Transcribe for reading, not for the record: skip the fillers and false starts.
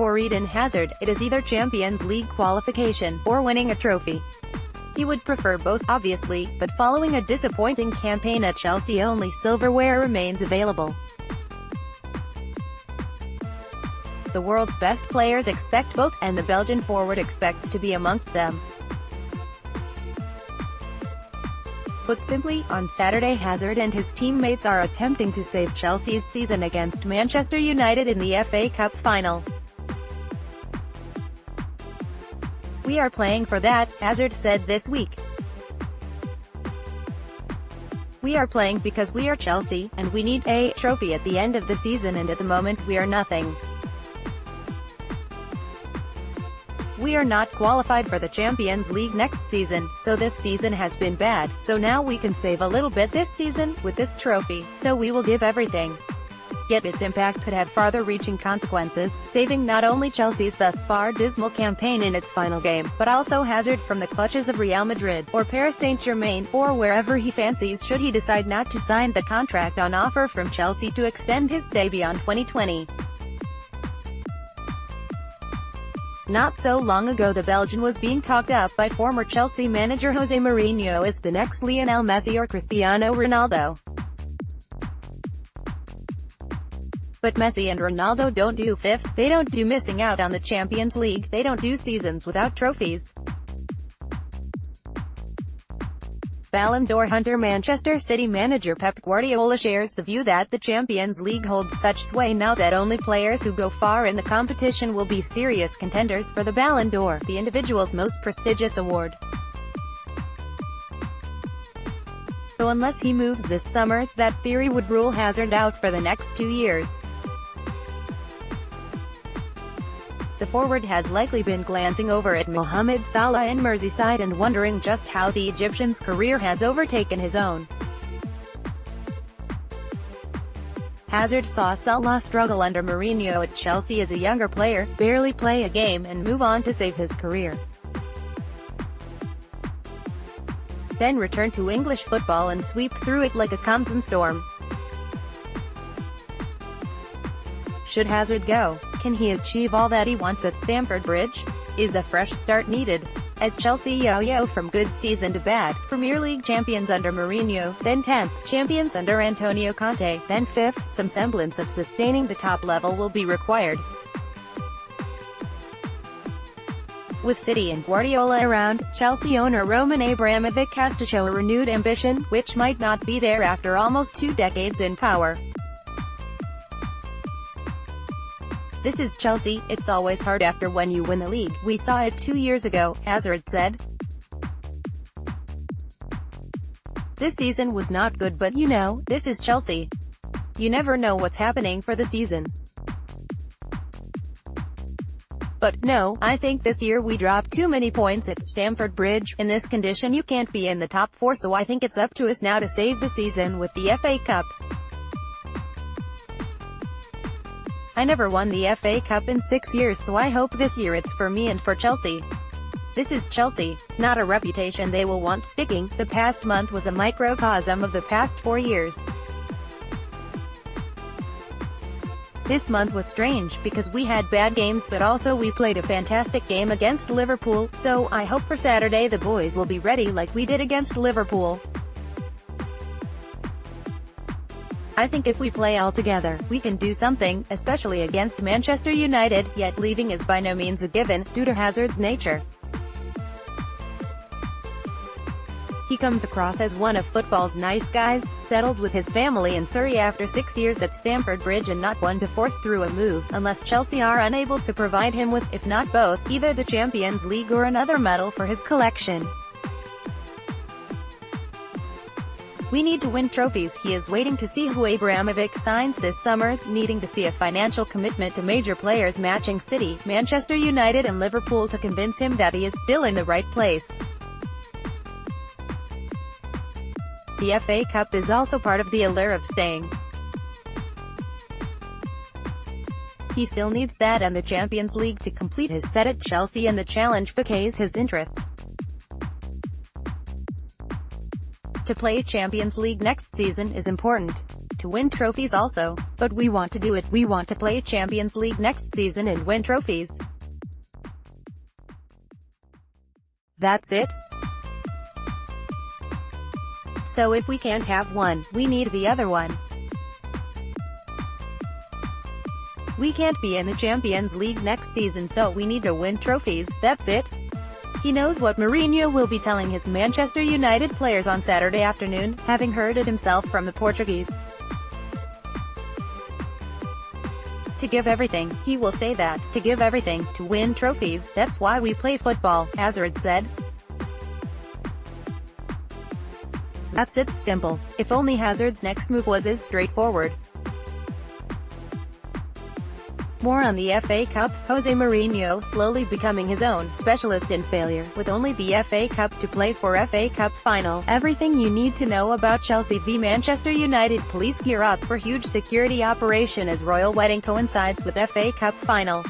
For Eden Hazard, it is either Champions League qualification, or winning a trophy. He would prefer both, obviously, but following a disappointing campaign at Chelsea, only silverware remains available. The world's best players expect both, and the Belgian forward expects to be amongst them. Put simply, on Saturday Hazard and his teammates are attempting to save Chelsea's season against Manchester United in the FA Cup final. "We are playing for that," Hazard said this week. "We are playing because we are Chelsea, and we need a trophy at the end of the season, and at the moment we are nothing. We are not qualified for the Champions League next season, so this season has been bad, so now we can save a little bit this season, with this trophy, so we will give everything." Yet its impact could have farther-reaching consequences, saving not only Chelsea's thus far dismal campaign in its final game, but also Hazard from the clutches of Real Madrid, or Paris Saint-Germain, or wherever he fancies should he decide not to sign the contract on offer from Chelsea to extend his stay beyond 2020. Not so long ago the Belgian was being talked up by former Chelsea manager Jose Mourinho as the next Lionel Messi or Cristiano Ronaldo. But Messi and Ronaldo don't do fifth, they don't do missing out on the Champions League, they don't do seasons without trophies. Ballon d'Or hunter Manchester City manager Pep Guardiola shares the view that the Champions League holds such sway now that only players who go far in the competition will be serious contenders for the Ballon d'Or, the individual's most prestigious award. So unless he moves this summer, that theory would rule Hazard out for the next 2 years. The forward has likely been glancing over at Mohamed Salah in Merseyside and wondering just how the Egyptian's career has overtaken his own. Hazard saw Salah struggle under Mourinho at Chelsea as a younger player, barely play a game and move on to save his career. Then return to English football and sweep through it like a Khamsin storm. Should Hazard go? Can he achieve all that he wants at Stamford Bridge? Is a fresh start needed? As Chelsea yo-yo from good season to bad, Premier League champions under Mourinho, then 10th, champions under Antonio Conte, then 5th, some semblance of sustaining the top level will be required. With City and Guardiola around, Chelsea owner Roman Abramovich has to show a renewed ambition, which might not be there after almost 2 decades in power. "This is Chelsea, it's always hard after when you win the league. We saw it 2 years ago," Hazard said. "This season was not good, but you know, this is Chelsea. You never know what's happening for the season. But no, I think this year we dropped too many points at Stamford Bridge. In this condition you can't be in the top 4, so I think it's up to us now to save the season with the FA Cup. I never won the FA Cup in 6 years, so I hope this year it's for me and for Chelsea. This is Chelsea, not a reputation they will want sticking. The past month was a microcosm of the past 4 years. This month was strange, because we had bad games but also we played a fantastic game against Liverpool, so I hope for Saturday the boys will be ready like we did against Liverpool. I think if we play all together, we can do something, especially against Manchester United, yet leaving is by no means a given, due to Hazard's nature. He comes across as one of football's nice guys, settled with his family in Surrey after 6 years at Stamford Bridge and not one to force through a move, unless Chelsea are unable to provide him with, if not both, either the Champions League or another medal for his collection. "We need to win trophies." He is waiting to see who Abramovich signs this summer, needing to see a financial commitment to major players matching City, Manchester United and Liverpool to convince him that he is still in the right place. The FA Cup is also part of the allure of staying. He still needs that and the Champions League to complete his set at Chelsea, and the challenge piques his interest. To play Champions League next season is important. to win trophies also. But we want to do it. We want to play Champions League next season and win trophies. That's it. So if we can't have one, we need the other one. We can't be in the Champions League next season, so we need to win trophies, that's it. He knows what Mourinho will be telling his Manchester United players on Saturday afternoon, having heard it himself from the Portuguese. To give everything, he will say that, to give everything, to win trophies, that's why we play football, Hazard said. That's it, simple. If only Hazard's next move was as straightforward. More on the FA Cup. Jose Mourinho slowly becoming his own specialist in failure, with only the FA Cup to play for FA Cup final. Everything you need to know about Chelsea v Manchester United. Police gear up for huge security operation as royal wedding coincides with FA Cup final.